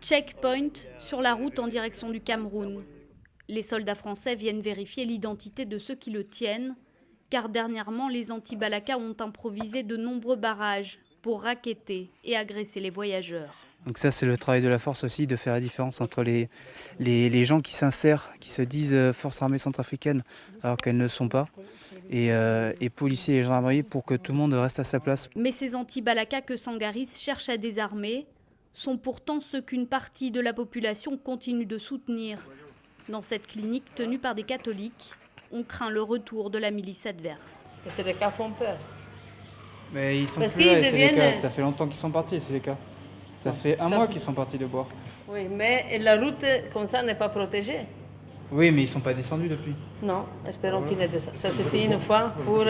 Checkpoint sur la route en direction du Cameroun. Les soldats français viennent vérifier l'identité de ceux qui le tiennent, car dernièrement, les anti-Balaka ont improvisé de nombreux barrages pour racketter et agresser les voyageurs. Donc ça, c'est le travail de la force aussi, de faire la différence entre les gens qui s'insèrent, qui se disent forces armées centrafricaines, alors qu'elles ne le sont pas, et policiers et gendarmerie pour que tout le monde reste à sa place. Mais ces anti-Balaka que Sangaris cherche à désarmer sont pourtant ceux qu'une partie de la population continue de soutenir. Dans cette clinique tenue par des catholiques, on craint le retour de la milice adverse. Et ces cas font peur. Mais ils sont Parce plus là, qu'ils les cas. deviennent... Ça fait longtemps qu'ils sont partis, c'est les cas. Ça fait un mois qu'ils sont partis de boire. Oui, mais la route comme ça n'est pas protégée. Oui, mais ils ne sont pas descendus depuis. Non, espérons qu'ils ne descendent. Ça suffit une fois pour...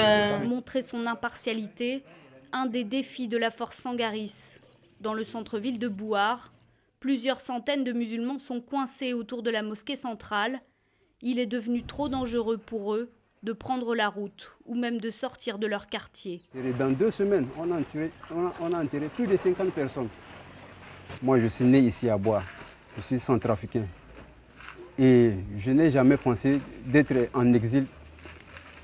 Montrer son impartialité, un des défis de la force Sangaris. Dans le centre-ville de Bouar, plusieurs centaines de musulmans sont coincés autour de la mosquée centrale. Il est devenu trop dangereux pour eux de prendre la route ou même de sortir de leur quartier. Dans 2 semaines, on a enterré plus de 50 personnes. Moi, je suis né ici à Bouar. Je suis centrafricain. Et je n'ai jamais pensé d'être en exil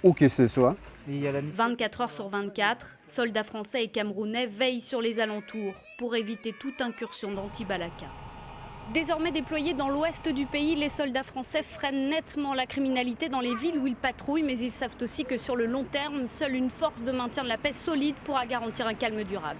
où que ce soit. 24 heures sur 24, soldats français et camerounais veillent sur les alentours pour éviter toute incursion d'anti-Balaka. Désormais déployés dans l'ouest du pays, les soldats français freinent nettement la criminalité dans les villes où ils patrouillent, mais ils savent aussi que sur le long terme, seule une force de maintien de la paix solide pourra garantir un calme durable.